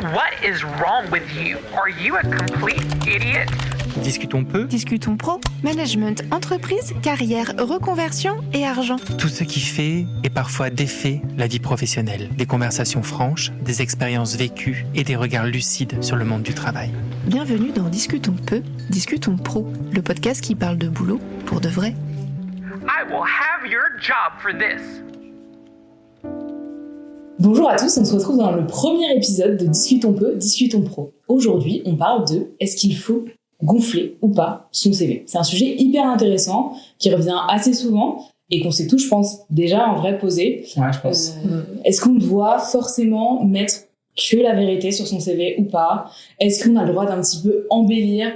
What is wrong with you? Are you a complete idiot? Discutons peu. Discutons pro, management, entreprise, carrière, reconversion et argent. Tout ce qui fait et parfois défait la vie professionnelle. Des conversations franches, des expériences vécues et des regards lucides sur le monde du travail. Bienvenue dans Discutons peu, Discutons pro, le podcast qui parle de boulot pour de vrai. I will have your job for this. Bonjour à tous, on se retrouve dans le premier épisode de Discutons peu, Discutons pro. Aujourd'hui, on parle de est-ce qu'il faut gonfler ou pas son CV. C'est un sujet hyper intéressant qui revient assez souvent et qu'on s'est tous, je pense, déjà en vrai posé. Ouais, je pense. Est-ce qu'on doit forcément mettre que la vérité sur son CV ou pas? Est-ce qu'on a le droit d'un petit peu embellir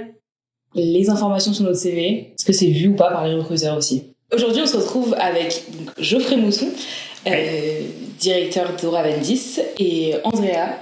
les informations sur notre CV? Est-ce que c'est vu ou pas par les recruteurs aussi? Aujourd'hui, on se retrouve avec Geoffrey Mousson, directeur de Ravendis, et Andrea,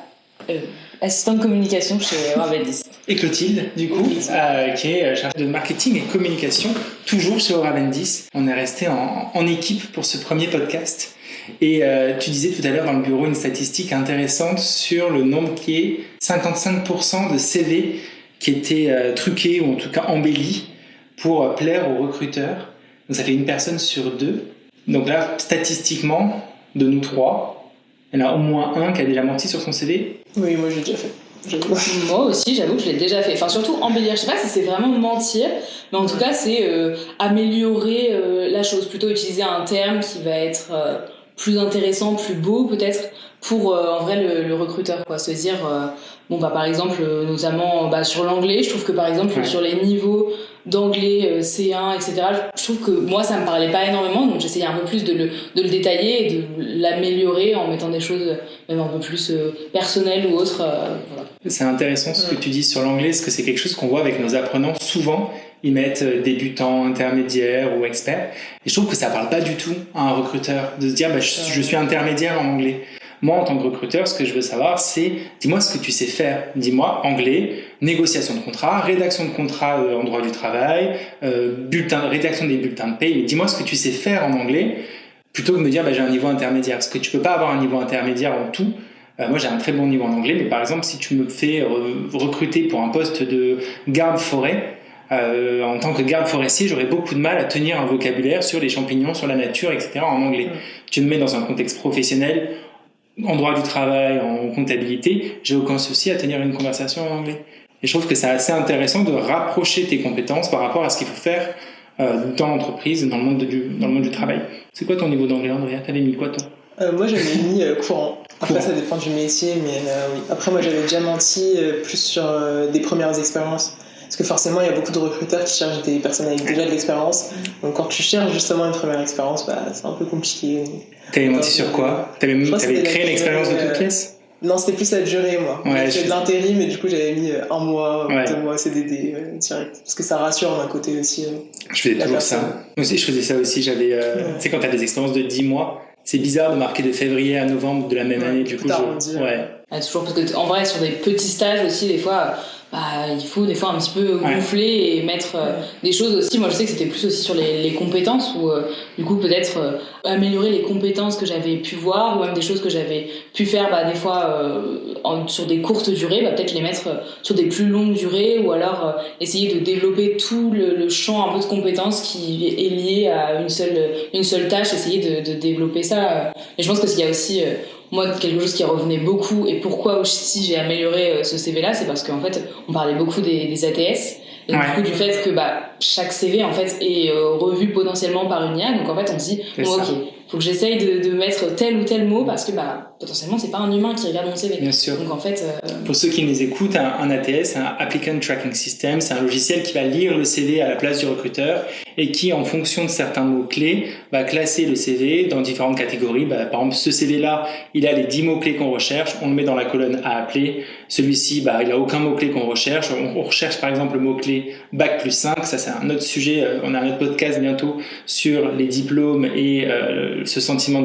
assistante de communication chez Ravendis. Et Clotilde, du coup, qui est chargée de marketing et communication, toujours chez Ravendis. On est resté en équipe pour ce premier podcast. Et tu disais tout à l'heure dans le bureau une statistique intéressante sur le nombre qui est 55% de CV qui étaient truqués ou en tout cas embellis pour plaire aux recruteurs. Donc ça fait une personne sur deux. Donc là, statistiquement, de nous trois, il y en a au moins un qui a déjà menti sur son CV. Oui, moi j'ai déjà fait. Moi aussi, j'avoue que je l'ai déjà fait. Enfin, surtout embellir. Je sais pas si c'est vraiment mentir, mais en tout cas, c'est améliorer la chose. Plutôt utiliser un terme qui va être plus intéressant, plus beau peut-être, pour en vrai le recruteur, quoi. Se dire, par exemple, notamment sur l'anglais, je trouve que par exemple, sur les niveaux d'anglais C1, etc., je trouve que moi, ça me parlait pas énormément, donc j'essayais un peu plus de le détailler et de l'améliorer en mettant des choses même un peu plus personnelles ou autres. Voilà. C'est intéressant ce que tu dis sur l'anglais, parce que c'est quelque chose qu'on voit avec nos apprenants. Souvent, ils mettent débutants, intermédiaires ou experts. Et je trouve que ça parle pas du tout à un recruteur de se dire je suis intermédiaire en anglais. Moi, en tant que recruteur, ce que je veux savoir, c'est dis-moi ce que tu sais faire. Dis-moi anglais, négociation de contrat, rédaction de contrat en droit du travail, rédaction des bulletins de paye. Dis-moi ce que tu sais faire en anglais, plutôt que de me dire j'ai un niveau intermédiaire. Parce que tu peux pas avoir un niveau intermédiaire en tout. Moi, j'ai un très bon niveau en anglais, mais par exemple, si tu me fais recruter pour un poste de garde-forêt, en tant que garde forestier, j'aurais beaucoup de mal à tenir un vocabulaire sur les champignons, sur la nature, etc. en anglais. Tu me mets dans un contexte professionnel, en droit du travail, en comptabilité, j'ai aucun souci à tenir une conversation en anglais. Et je trouve que c'est assez intéressant de rapprocher tes compétences par rapport à ce qu'il faut faire dans l'entreprise, dans le monde du travail. C'est quoi ton niveau d'anglais, Andrea? T'avais mis quoi, toi? Moi j'avais mis courant. Après ça dépend du métier, mais oui. Après moi j'avais déjà menti plus sur des premières expériences. Parce que forcément il y a beaucoup de recruteurs qui cherchent des personnes avec déjà de l'expérience. Donc quand tu cherches justement une première expérience, c'est un peu compliqué. T'avais menti sur quoi? T'avais créé l'expérience de toute pièce? Non, c'était plus la durée, moi. Ouais, j'ai fait de l'intérim, mais du coup j'avais mis 1 mois, 2 mois CDD direct. Parce que ça rassure d'un côté aussi. Je faisais toujours ça. Moi aussi je faisais ça aussi. J'avais, tu sais, quand t'as des expériences de 10 mois, c'est bizarre de marquer de février à novembre de la même année. Du coup, toujours parce que en vrai sur des petits stages aussi des fois il faut des fois un petit peu gonfler et mettre des choses aussi. Moi je sais que c'était plus aussi sur les compétences où du coup peut-être améliorer les compétences que j'avais pu voir ou même des choses que j'avais pu faire des fois sur des courtes durées, peut-être les mettre sur des plus longues durées ou alors essayer de développer tout le champ un peu de compétences qui est lié à une seule tâche, essayer de développer ça. Et je pense que s'il y a aussi moi, quelque chose qui revenait beaucoup, et pourquoi aussi j'ai amélioré ce CV-là, c'est parce qu'en fait, on parlait beaucoup des ATS, et du coup, du fait que chaque CV, en fait, est revu potentiellement par une IA, donc en fait, on se dit, faut que j'essaye de mettre tel ou tel mot, parce que potentiellement, c'est pas un humain qui regarde mon CV. Bien sûr. Donc en fait... Pour ceux qui nous écoutent, un ATS, un Applicant Tracking System, c'est un logiciel qui va lire le CV à la place du recruteur, et qui, en fonction de certains mots-clés, va classer le CV dans différentes catégories. Par exemple, ce CV-là, il a les 10 mots-clés qu'on recherche, on le met dans la colonne à appeler. Celui-ci, il a aucun mot-clé qu'on recherche. On recherche par exemple le mot-clé Bac+5, ça c'est un autre sujet, on a un autre podcast bientôt sur les diplômes et ce sentiment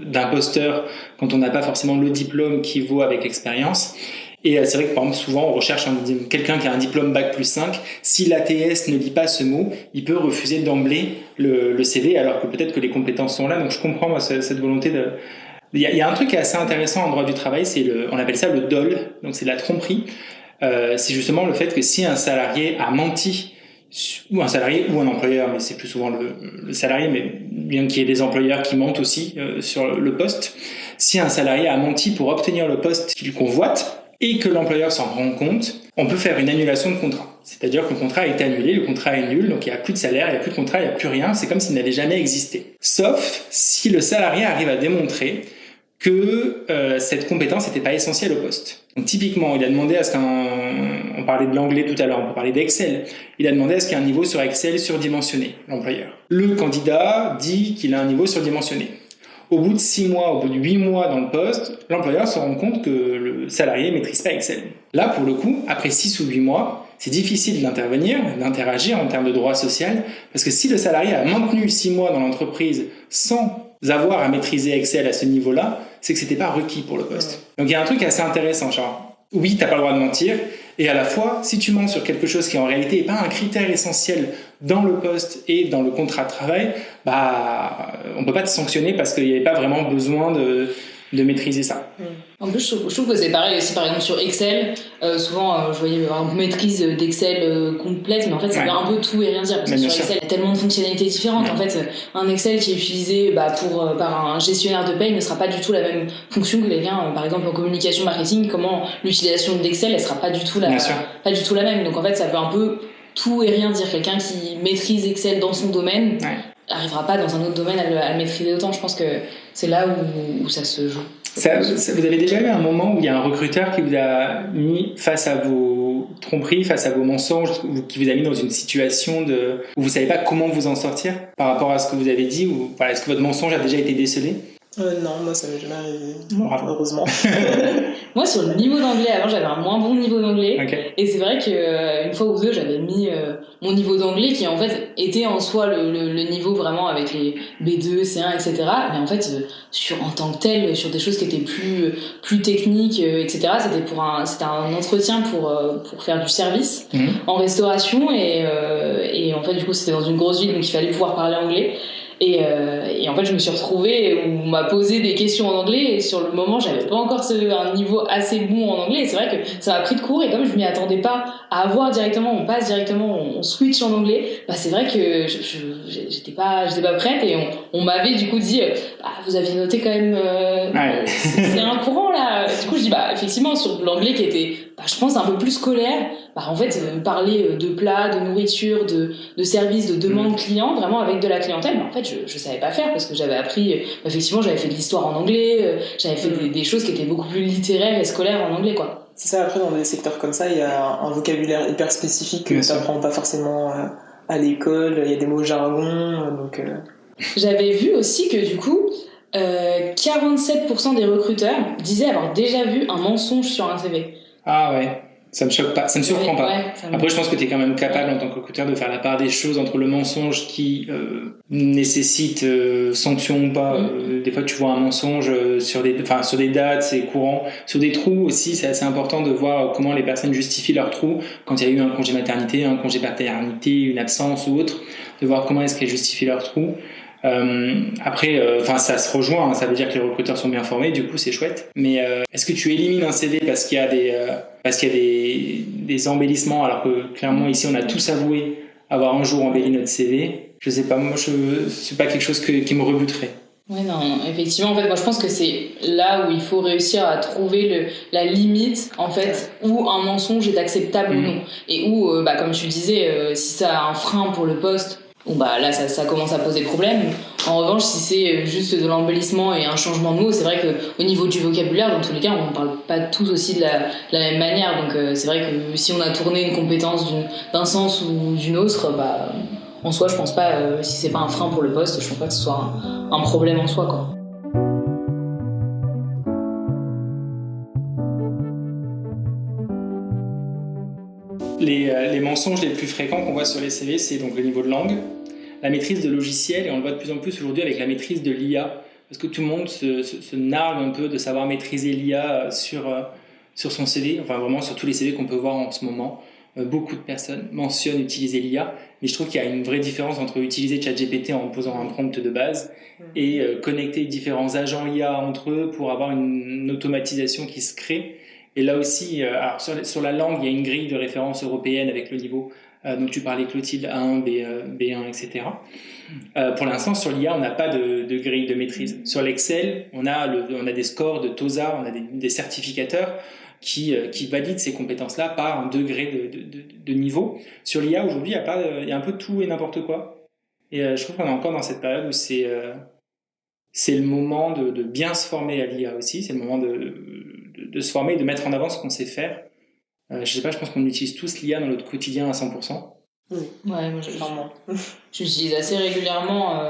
d'imposteur quand on n'a pas forcément le diplôme qui vaut avec l'expérience. Et c'est vrai que par exemple souvent on recherche quelqu'un qui a un diplôme Bac+5, si l'ATS ne lit pas ce mot, il peut refuser d'emblée le CV alors que peut-être que les compétences sont là. Donc je comprends moi cette volonté Il y a un truc qui est assez intéressant en droit du travail, on appelle ça le dol, donc c'est de la tromperie. C'est justement le fait que si un salarié a menti, ou un salarié ou un employeur, mais c'est plus souvent le salarié, mais bien qu'il y ait des employeurs qui mentent aussi sur le poste, si un salarié a menti pour obtenir le poste qu'il convoite et que l'employeur s'en rend compte, on peut faire une annulation de contrat. C'est-à-dire que le contrat a été annulé, le contrat est nul, donc il n'y a plus de salaire, il n'y a plus de contrat, il n'y a plus rien, c'est comme s'il n'avait jamais existé. Sauf si le salarié arrive à démontrer que cette compétence n'était pas essentielle au poste. Donc typiquement, il a demandé à ce on parlait de l'anglais tout à l'heure, on peut parler d'Excel. Il a demandé à ce qu'il y ait un niveau sur Excel surdimensionné, l'employeur. Le candidat dit qu'il a un niveau surdimensionné. Au bout de 6 mois, au bout de 8 mois dans le poste, l'employeur se rend compte que le salarié ne maîtrise pas Excel. Là, pour le coup, après 6 ou 8 mois, c'est difficile d'intervenir, d'interagir en termes de droit social, parce que si le salarié a maintenu 6 mois dans l'entreprise sans avoir à maîtriser Excel à ce niveau-là, c'est que c'était pas requis pour le poste. Donc il y a un truc assez intéressant, genre, oui, t'as pas le droit de mentir, et à la fois, si tu mens sur quelque chose qui en réalité n'est pas un critère essentiel dans le poste et dans le contrat de travail, on peut pas te sanctionner parce qu'il n'y avait pas vraiment besoin de maîtriser ça. En plus, je trouve que c'est pareil aussi, par exemple, sur Excel. Souvent, je voyais une maîtrise d'Excel complète, mais en fait, ça veut un peu tout et rien dire. Parce que sur Excel, il y a tellement de fonctionnalités différentes. En fait, un Excel qui est utilisé par un gestionnaire de paye ne sera pas du tout la même fonction que quelqu'un, par exemple, en communication marketing. Comment l'utilisation d'Excel, elle sera pas du tout la même. Donc, en fait, ça veut un peu tout et rien dire. Quelqu'un qui maîtrise Excel dans son domaine n'arrivera pas dans un autre domaine à le maîtriser autant. Je pense que c'est là où ça se joue. Vous avez déjà eu un moment où il y a un recruteur qui vous a mis face à vos tromperies, face à vos mensonges, ou qui vous a mis dans une situation où vous ne savez pas comment vous en sortir par rapport à ce que vous avez dit, ou est-ce que votre mensonge a déjà été décelé ? Non, moi ça m'est jamais arrivé, heureusement. Moi sur le niveau d'anglais, avant j'avais un moins bon niveau d'anglais, et c'est vrai qu'une fois ou deux j'avais mis mon niveau d'anglais qui en fait était en soi le niveau vraiment avec les B2, C1, etc. Mais en fait en tant que tel, sur des choses qui étaient plus techniques, etc. C'était un entretien pour faire du service en restauration, et en fait du coup c'était dans une grosse ville donc il fallait pouvoir parler anglais. Et en fait, je me suis retrouvée où on m'a posé des questions en anglais, et sur le moment, j'avais pas encore un niveau assez bon en anglais. Et c'est vrai que ça m'a pris de court, et comme je m'y attendais pas à avoir directement, on passe directement, on switch en anglais, c'est vrai que j'étais pas prête, et on m'avait du coup dit, vous aviez noté quand même, c'est un courant là. Du coup, je dis, effectivement, sur l'anglais qui était, je pense, un peu plus scolaire, en fait, parler de plats, de nourriture, de services, de demandes clients, vraiment avec de la clientèle, en fait, je savais pas faire, parce que j'avais appris, effectivement, j'avais fait de l'histoire en anglais, j'avais fait des choses qui étaient beaucoup plus littéraires et scolaires en anglais, quoi. C'est ça, après, dans des secteurs comme ça, il y a un vocabulaire hyper spécifique que tu n'apprends pas forcément à l'école, il y a des mots jargon, donc... J'avais vu aussi que, du coup, 47% des recruteurs disaient avoir déjà vu un mensonge sur un CV. Ah ouais, ça me choque pas, ça me surprend pas. Après, je pense que tu es quand même capable en tant que recruteur de faire la part des choses entre le mensonge qui nécessite sanction ou pas. Des fois, tu vois un mensonge sur des dates, c'est courant. Sur des trous aussi, c'est assez important de voir comment les personnes justifient leurs trous quand il y a eu un congé maternité, un congé paternité, une absence ou autre, de voir comment est-ce qu'elles justifient leurs trous. Après, ça se rejoint, ça veut dire que les recruteurs sont bien formés, du coup c'est chouette. Mais est-ce que tu élimines un CV parce qu'il y a des embellissements, alors que clairement ici on a tous avoué avoir un jour embelli notre CV? Je sais pas, moi c'est pas quelque chose qui me rebuterait. Ouais, non, effectivement, en fait, moi je pense que c'est là où il faut réussir à trouver la limite, en fait, où un mensonge est acceptable ou non. Et où, comme tu disais, si ça a un frein pour le poste, là ça commence à poser problème. En revanche, si c'est juste de l'embellissement et un changement de mots, c'est vrai que au niveau du vocabulaire, dans tous les cas, on ne parle pas tous aussi de la même manière. Donc c'est vrai que si on a tourné une compétence d'un sens ou d'une autre, en soi, je pense pas, si c'est pas un frein pour le poste, je pense pas que ce soit un problème en soi, quoi. Les mensonges les plus fréquents qu'on voit sur les CV, c'est donc le niveau de langue, la maîtrise de logiciels, et on le voit de plus en plus aujourd'hui avec la maîtrise de l'IA, parce que tout le monde se nargue un peu de savoir maîtriser l'IA sur son CV, enfin vraiment sur tous les CV qu'on peut voir en ce moment. beaucoup de personnes mentionnent utiliser l'IA, mais je trouve qu'il y a une vraie différence entre utiliser ChatGPT en posant un prompt de base et connecter différents agents IA entre eux pour avoir une automatisation qui se crée. Et là aussi, alors sur la langue, il y a une grille de référence européenne avec le niveau dont tu parlais, Clotilde, A1, B1, etc. Pour l'instant, sur l'IA, on n'a pas de grille de maîtrise. Sur l'Excel, on a des scores de TOSA, on a des certificateurs qui valident ces compétences-là par un degré de niveau. Sur l'IA, aujourd'hui, il y a un peu tout et n'importe quoi. Et je trouve qu'on est encore dans cette période où c'est le moment de bien se former à l'IA aussi. C'est le moment de se former et de mettre en avant ce qu'on sait faire. Je sais pas, je pense qu'on utilise tous l'IA dans notre quotidien à 100%. Oui. Ouais, moi j'utilise assez régulièrement.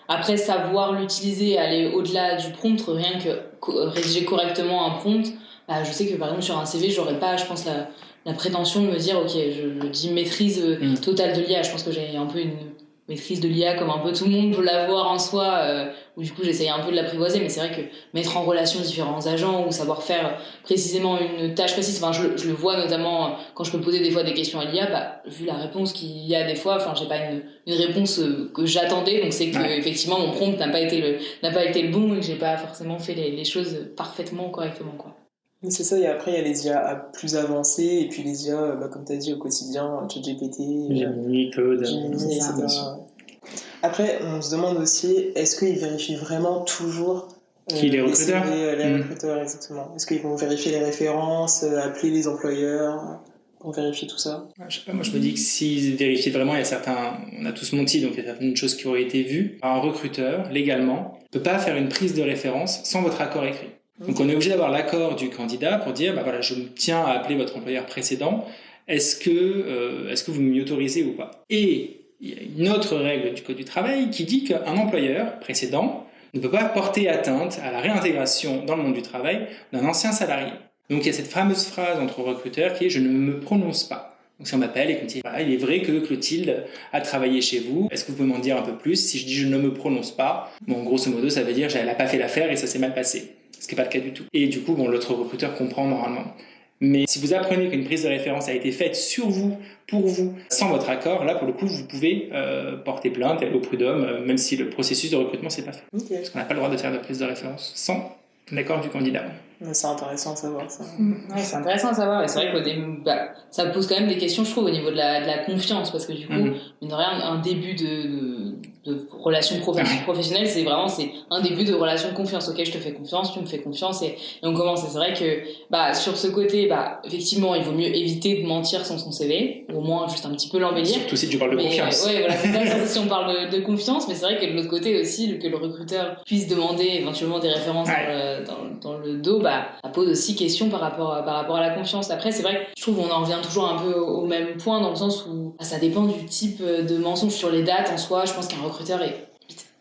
Après, savoir l'utiliser, aller au-delà du prompt, rien que rédiger correctement un prompt, je sais que par exemple sur un CV, j'aurais pas, je pense, la prétention de me dire, ok, je dis maîtrise totale de l'IA. Je pense que j'ai un peu une maîtrise de l'IA comme un peu tout le monde peut l'avoir en soi, où du coup j'essaye un peu de l'apprivoiser, mais c'est vrai que mettre en relation différents agents ou savoir faire précisément une tâche précise, enfin je le vois notamment quand je peux poser des fois des questions à l'IA, vu la réponse qu'il y a des fois, enfin j'ai pas une réponse que j'attendais, donc c'est que effectivement mon prompt n'a pas été le bon et que j'ai pas forcément fait les choses parfaitement correctement, quoi. C'est ça, et après il y a les IA plus avancées, et puis les IA, comme tu as dit, au quotidien, ChatGPT, Gemini, Claude, Gemini, etc. Après, on se demande aussi, est-ce qu'ils vérifient vraiment toujours les recruteurs les recruteurs, exactement. Est-ce qu'ils vont vérifier les références, appeler les employeurs pour vérifier tout ça? Je sais pas, moi je me dis que s'ils vérifiaient vraiment, on a tous menti, donc il y a certaines choses qui auraient été vues. Un recruteur, légalement, ne peut pas faire une prise de référence sans votre accord écrit. Donc on est obligé d'avoir l'accord du candidat pour dire je me tiens à appeler votre employeur précédent, est-ce que vous m'y autorisez ou pas? Et il y a une autre règle du Code du travail qui dit qu'un employeur précédent ne peut pas porter atteinte à la réintégration dans le monde du travail d'un ancien salarié. Donc il y a cette fameuse phrase entre recruteurs qui est « je ne me prononce pas ». Donc si on m'appelle et qu'on me dit il est vrai que Clotilde a travaillé chez vous, est-ce que vous pouvez m'en dire un peu plus? Si je dis je ne me prononce pas, grosso modo ça veut dire elle n'a pas fait l'affaire et ça s'est mal passé. Ce qui n'est pas le cas du tout. Et du coup, l'autre recruteur comprend normalement. Mais si vous apprenez qu'une prise de référence a été faite sur vous, pour vous, sans votre accord, là, pour le coup, vous pouvez porter plainte, aller au prud'homme, même si le processus de recrutement s'est pas fait. Okay. Parce qu'on n'a pas le droit de faire de prise de référence sans l'accord du candidat. C'est intéressant à savoir, ça. Ouais, c'est intéressant à savoir. Et c'est vrai que ça pose quand même des questions, je trouve, au niveau de la confiance. Parce que du coup, mine de rien, un début de relation professionnelle, c'est un début de relation de confiance. Ok, je te fais confiance, tu me fais confiance, et on commence. Et c'est vrai que, sur ce côté, effectivement, il vaut mieux éviter de mentir sur son CV, ou au moins juste un petit peu l'embellir. Surtout si tu parles de confiance. Ouais, voilà, c'est ça, si on parle de confiance, mais c'est vrai que de l'autre côté aussi, que le recruteur puisse demander éventuellement des références dans le dos, ça pose aussi question par rapport à la confiance. Après, c'est vrai que je trouve qu'on en revient toujours un peu au même point, dans le sens où ça dépend du type de mensonge sur les dates en soi. Je pense qu'un recruteur est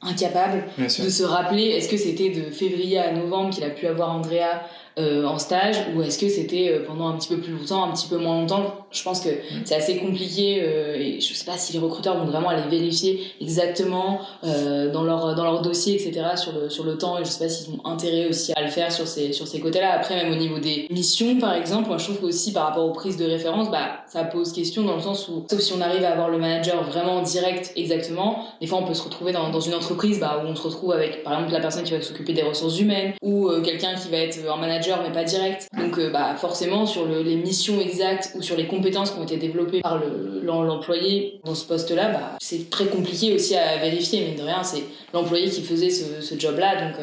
incapable de se rappeler est-ce que c'était de février à novembre qu'il a pu avoir Andrea en stage, ou est-ce que c'était pendant un petit peu plus longtemps, un petit peu moins longtemps. Je pense que c'est assez compliqué et je sais pas si les recruteurs vont vraiment aller vérifier exactement dans leur dossier, etc., sur le temps, et je sais pas s'ils ont intérêt aussi à le faire sur ces côtés-là. Après, même au niveau des missions, par exemple, moi je trouve qu'aussi par rapport aux prises de référence, ça pose question dans le sens où, sauf si on arrive à avoir le manager vraiment direct exactement, des fois on peut se retrouver dans une entreprise où on se retrouve avec par exemple la personne qui va s'occuper des ressources humaines, ou quelqu'un qui va être un manager mais pas direct. Donc forcément sur les missions exactes ou sur les compétences qui ont été développées par l'employé dans ce poste-là, c'est très compliqué aussi à vérifier. Mine de rien, c'est l'employé qui faisait ce job-là, donc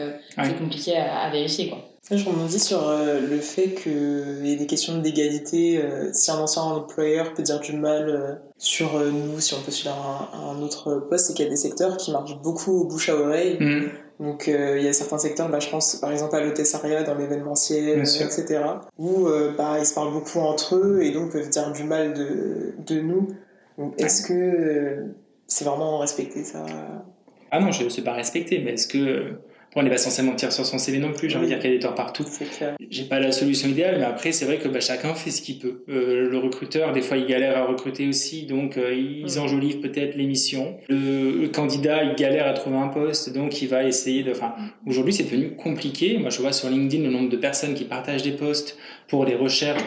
c'est compliqué à vérifier, quoi. Je rebondis sur le fait qu'il y ait des questions d'égalité. Si un ancien employeur peut dire du mal sur nous, si on postule à un autre poste, c'est qu'il y a des secteurs qui marchent beaucoup au bouche à oreille. Donc il y a certains secteurs, je pense par exemple à l'hôtessariat, dans l'événementiel, etc., où ils se parlent beaucoup entre eux et donc peuvent dire du mal de nous. Donc, est-ce que c'est vraiment respecté, ça? Ah non, c'est pas respecté, mais est-ce que... on n'est pas censé mentir sur son CV non plus, j'ai envie de dire qu'il y a des torts partout. C'est clair. J'ai pas la solution idéale, mais après, c'est vrai que chacun fait ce qu'il peut. Le recruteur, des fois, il galère à recruter aussi, donc ils enjolivent peut-être l'émission. Le candidat, il galère à trouver un poste, donc il va essayer de... Enfin, aujourd'hui, c'est devenu compliqué. Moi, je vois sur LinkedIn le nombre de personnes qui partagent des postes pour les recherches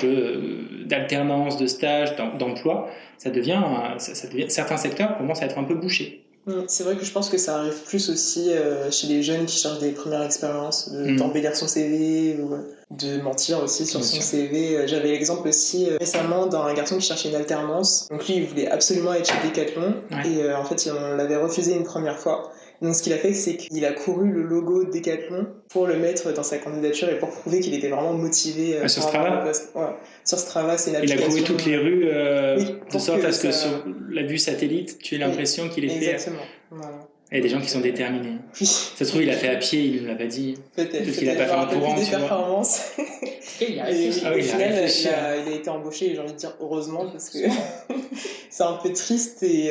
d'alternance, de stage, d'emploi. Ça devient... Certains secteurs commencent à être un peu bouchés. C'est vrai que je pense que ça arrive plus aussi chez les jeunes qui cherchent des premières expériences, d'embellir son CV ou de mentir aussi sur son CV. J'avais l'exemple aussi récemment d'un garçon qui cherchait une alternance. Donc lui, il voulait absolument être chez Decathlon et en fait, on l'avait refusé une première fois. Donc ce qu'il a fait, c'est qu'il a couru le logo Decathlon pour le mettre dans sa candidature et pour prouver qu'il était vraiment motivé sur Strava. Sur Strava, c'est une application. Il a couru toutes les rues de sorte à ce que sur la vue satellite, tu aies l'impression qu'il est fait. Exactement. Voilà. Il y a des gens qui sont déterminés. Oui. Ça se trouve, il a fait à pied, il ne l'a pas dit. Peut-être qu'il a pas fait en courant, tu vois. Performances. Il a Au final, il a été embauché et j'ai envie de dire heureusement parce que c'est un peu triste et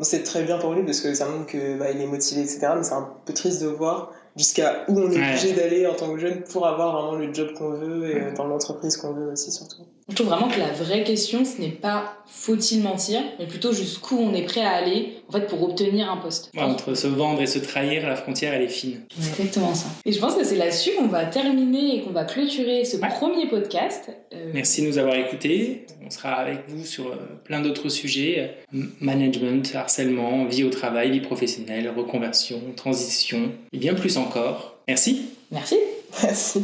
c'est très bien pour lui parce que ça montre qu'il est motivé, etc. Mais c'est un peu triste de voir jusqu'à où on est obligé d'aller en tant que jeune pour avoir vraiment le job qu'on veut et dans l'entreprise qu'on veut aussi surtout. Je trouve vraiment que la vraie question, ce n'est pas faut-il mentir, mais plutôt jusqu'où on est prêt à aller en fait, pour obtenir un poste. Entre se vendre et se trahir, la frontière, elle est fine. C'est exactement ça. Et je pense que c'est là-dessus qu'on va terminer et qu'on va clôturer ce premier podcast. Merci de nous avoir écoutés. On sera avec vous sur plein d'autres sujets. Management, harcèlement, vie au travail, vie professionnelle, reconversion, transition et bien plus encore. Merci. Merci. Merci.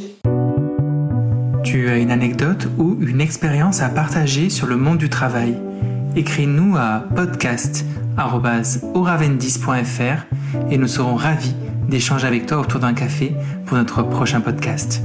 Tu as une anecdote ou une expérience à partager sur le monde du travail? Écris-nous à podcast@oravendis.fr et nous serons ravis d'échanger avec toi autour d'un café pour notre prochain podcast.